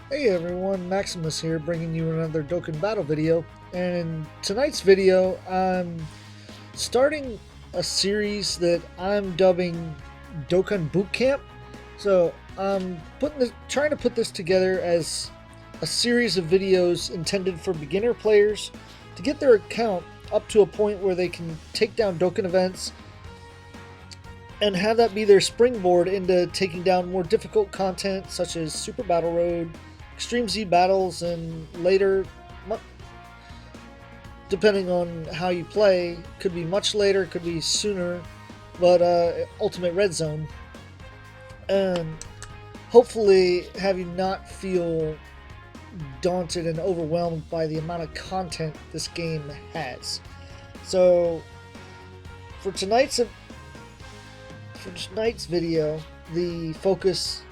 Hey everyone, Maximus here, bringing you another Dokkan Battle video. And in tonight's video, I'm starting a series that I'm dubbing Dokkan Boot Camp. So I'm trying to put this together as a series of videos intended for beginner players to get their account up to a point where they can take down Dokkan events and have that be their springboard into taking down more difficult content such as Super Battle Road, Extreme Z battles, and later, depending on how you play, could be much later, could be sooner, but Ultimate Red Zone. And hopefully have you not feel daunted and overwhelmed by the amount of content this game has. So for tonight's video, the focus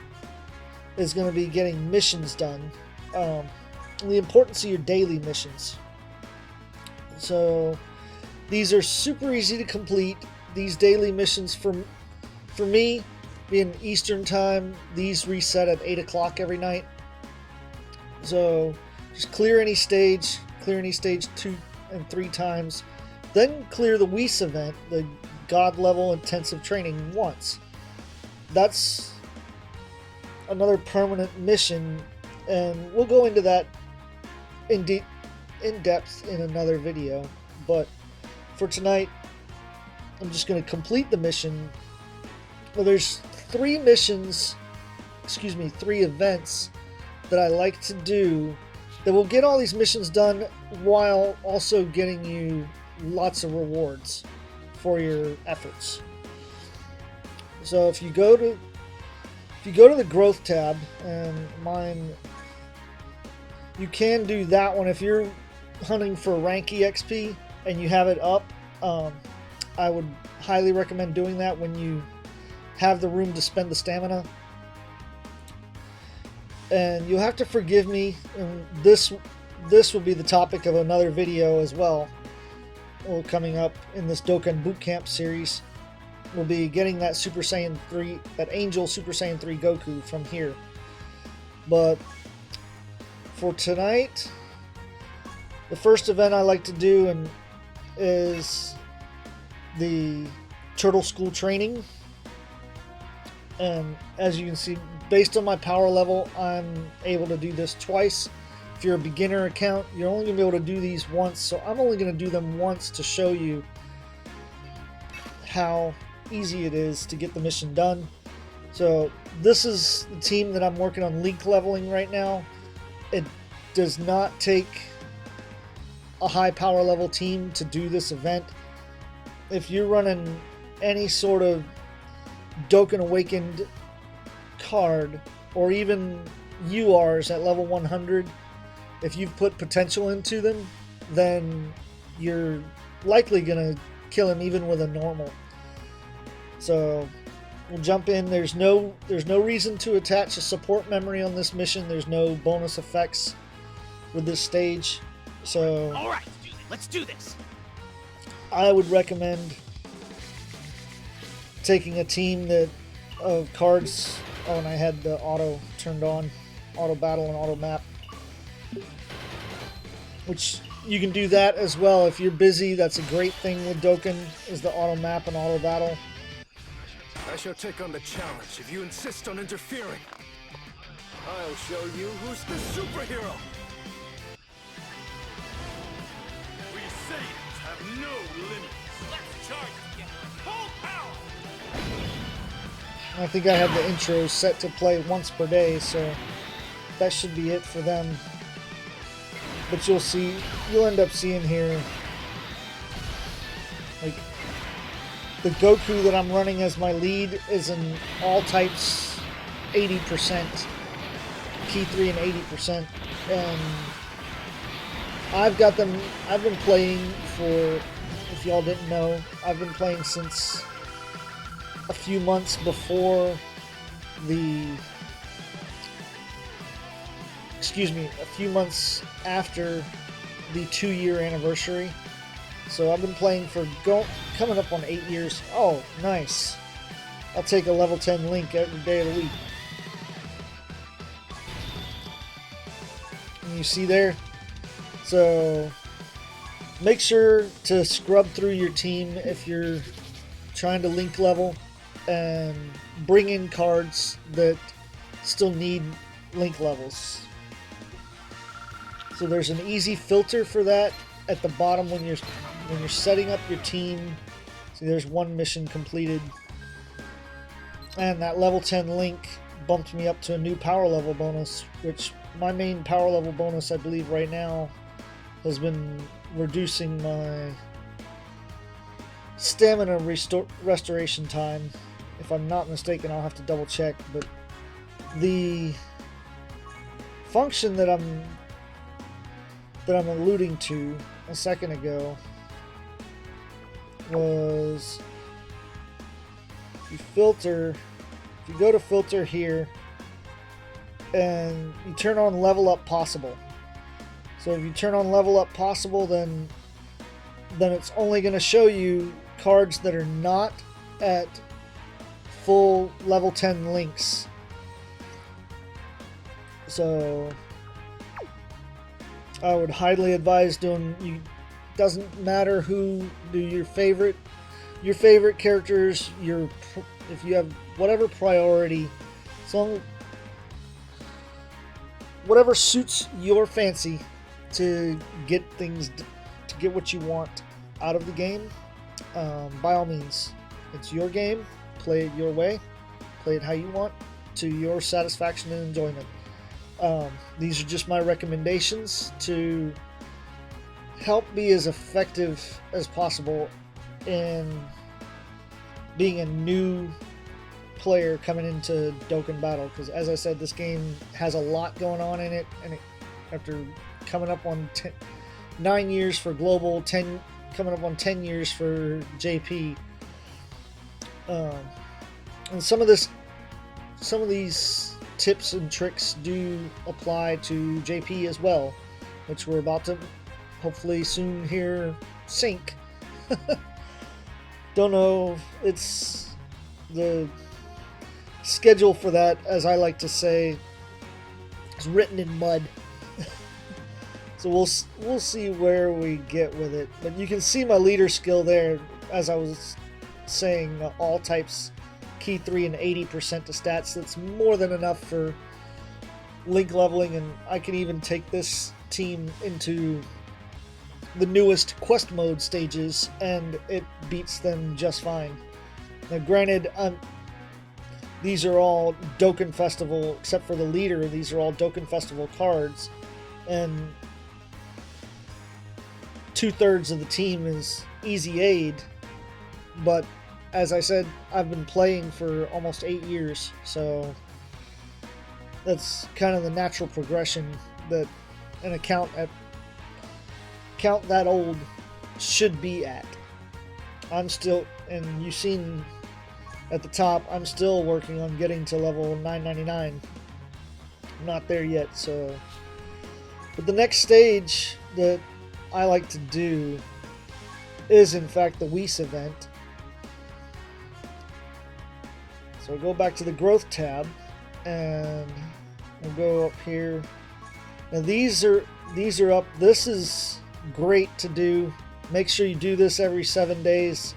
is going to be getting missions done. The importance of your daily missions. So these are super easy to complete. These daily missions, for me, being Eastern time, these reset at 8 o'clock every night. So just clear any stage 2 and 3 times. Then clear the Whis event, the God level intensive training, once. That's another permanent mission, and we'll go into that in depth in another video. But for tonight, I'm just going to complete the mission. Well, there's 3 events that I like to do that will get all these missions done while also getting you lots of rewards for your efforts. So if you go to the growth tab, and mine, you can do that one if you're hunting for rank EXP and you have it up. I would highly recommend doing that when you have the room to spend the stamina. And you'll have to forgive me, and this will be the topic of another video as well, coming up in this Dokkan Boot Camp series. We'll be getting that Super Saiyan 3, that Angel Super Saiyan 3 Goku from here. But for tonight, the first event I like to do is the Turtle School training. And as you can see, based on my power level, I'm able to do this twice. If you're a beginner account, you're only going to be able to do these once, so I'm only going to do them once to show you how easy it is to get the mission done. So this is the team that I'm working on link leveling right now. It does not take a high power level team to do this event. If you're running any sort of Dokkan Awakened card, or even URs at level 100, if you've put potential into them, then you're likely gonna kill him even with a normal. So we'll jump in. There's no reason to attach a support memory on this mission. There's no bonus effects with this stage. So all right, let's do this. I would recommend taking a team of cards. Oh, and I had the auto turned on, auto battle and auto map, which you can do that as well if you're busy. That's a great thing with Dokkan, is the auto map and auto battle. I shall take on the challenge if you insist on interfering. I'll show you who's the superhero. We Saiyans have no limits. Let's charge again. Full power. I think I have the intro set to play once per day, so that should be it for them. But you'll end up seeing here, like, the Goku that I'm running as my lead is in all types 80%, key 3 and 80%, and I've been playing for, if y'all didn't know, I've been playing since a few months before a few months after the 2-year anniversary. So I've been playing for coming up on 8 years. Oh, nice. I'll take a level 10 Link every day of the week. you see there. So make sure to scrub through your team if you're trying to link level, and bring in cards that still need link levels. So there's an easy filter for that at the bottom when you're setting up your team. See, there's one mission completed, and that level 10 link bumped me up to a new power level bonus, which my main power level bonus, I believe right now, has been reducing my stamina restoration time. If I'm not mistaken, I'll have to double check, but the function that I'm alluding to a second ago was, if you go to filter here and you turn on level up possible. So if you turn on level up possible, then it's only going to show you cards that are not at full level 10 links. So I would highly advise doing, doesn't matter who, do your favorite characters, if you have whatever priority, so whatever suits your fancy to get what you want out of the game. By all means, it's your game. Play it your way. Play it how you want, to your satisfaction and enjoyment. These are just my recommendations to help be as effective as possible in being a new player coming into Dokkan Battle, because as I said, this game has a lot going on in it, and after coming up on 9 years for global, coming up on 10 years for JP, and some of these tips and tricks do apply to JP as well, which we're about to hopefully soon hear sync. Don't know, it's the schedule for that, as I like to say, is written in mud. So we'll see where we get with it. But you can see my leader skill there, as I was saying, all types, key 3 and 80% to stats. That's more than enough for link leveling, and I can even take this team into the newest quest mode stages, and it beats them just fine. Now granted, these are all Dokkan Festival, except for the leader, these are all Dokkan Festival cards, and 2/3 of the team is easy aid, but as I said, I've been playing for almost 8 years, so that's kind of the natural progression that an account that old should be at. I'm still, and you've seen at the top, I'm still working on getting to level 999. I'm not there yet, so. But the next stage that I like to do is in fact the Whis event. So we'll go back to the growth tab, and we'll go up here. Now these are up. This is great to do. Make sure you do this every 7 days,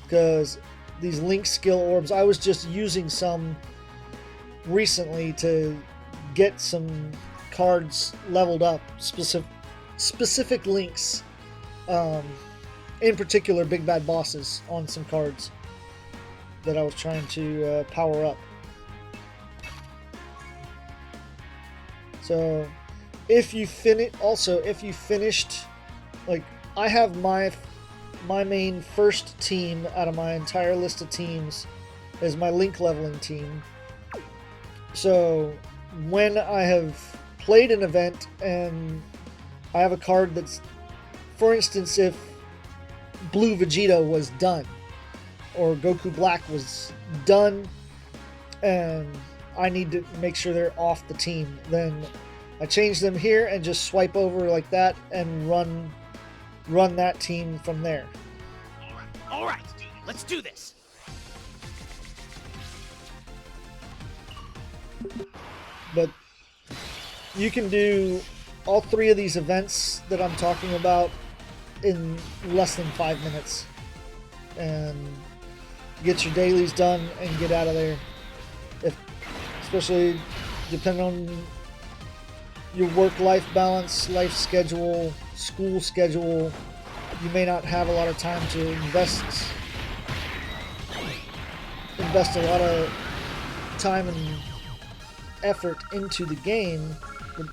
because these link skill orbs, I was just using some recently to get some cards leveled up, specific links, in particular big bad bosses on some cards that I was trying to power up. So if you finished, like I have my main first team out of my entire list of teams is my link leveling team. So when I have played an event and I have a card that's, for instance, if Blue Vegeta was done or Goku Black was done and I need to make sure they're off the team, then I change them here and just swipe over like that and run that team from there. All right, let's do this. But you can do all 3 of these events that I'm talking about in less than 5 minutes, and get your dailies done and get out of there. Especially depending on your work-life balance, life schedule, school schedule, you may not have a lot of time to invest a lot of time and effort into the game, but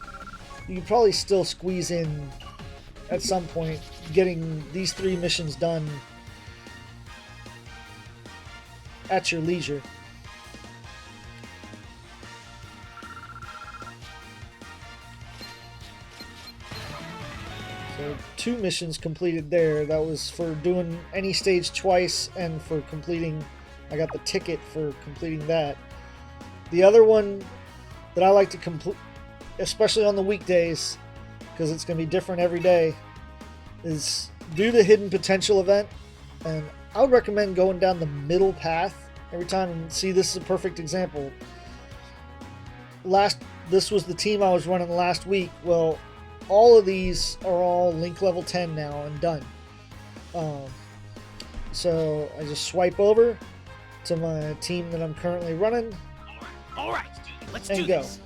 you can probably still squeeze in at some point getting these 3 missions done at your leisure. So 2 missions completed there. That was for doing any stage twice and for completing, I got the ticket for completing that. The other one that I like to complete, especially on the weekdays, because it's going to be different every day, is do the hidden potential event. And I would recommend going down the middle path every time. And see, this is a perfect example. This was the team I was running last week. Well, all of these are all link level 10 now and done. So I just swipe over to my team that I'm currently running. All right, let's and do go. this.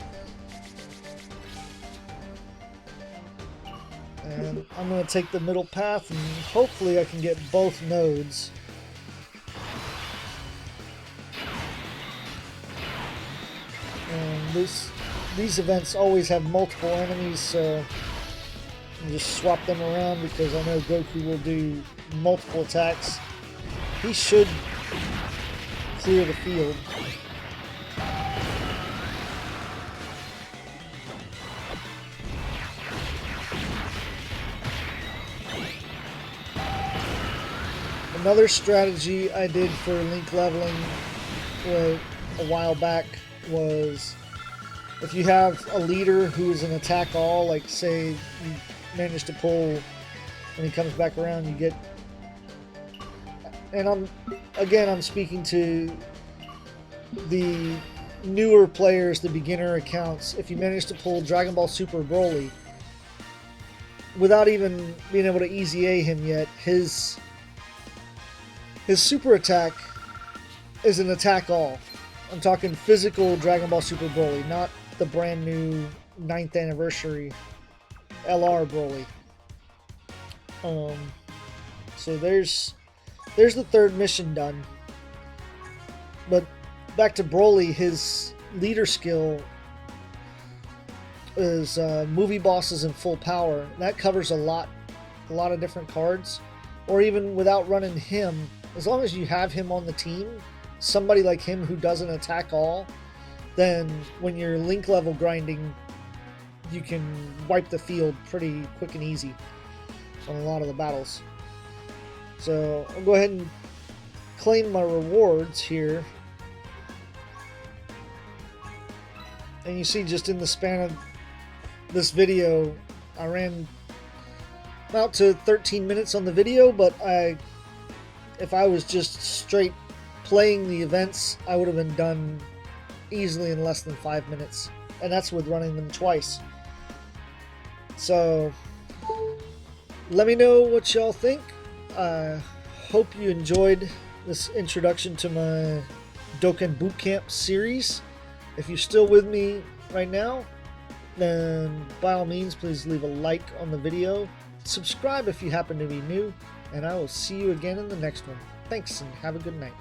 And I'm going to take the middle path, and hopefully I can get both nodes. And these events always have multiple enemies, so you just swap them around because I know Goku will do multiple attacks. He should clear the field. Another strategy I did for link leveling a while back was, if you have a leader who is an attack all, like say you manage to pull when he comes back around, you get, and I'm speaking to the newer players, the beginner accounts. If you manage to pull Dragon Ball Super Broly without even being able to easy A him yet, his super attack is an attack all. I'm talking physical Dragon Ball Super Broly, not the brand new 9th anniversary LR Broly. So there's the 3rd mission done. But back to Broly, his leader skill is movie bosses in full power. That covers a lot of different cards. Or even without running him, as long as you have him on the team, somebody like him who doesn't attack all, then when you're link level grinding, you can wipe the field pretty quick and easy on a lot of the battles. So I'll go ahead and claim my rewards here. And you see, just in the span of this video, I ran out to 13 minutes on the video, but if I was just straight playing the events, I would have been done easily in less than 5 minutes, and that's with running them twice. So let me know what y'all think. I hope you enjoyed this introduction to my Dokkan Bootcamp series. If you're still with me right now, then by all means, please leave a like on the video. Subscribe if you happen to be new, and I will see you again in the next one. Thanks, and have a good night.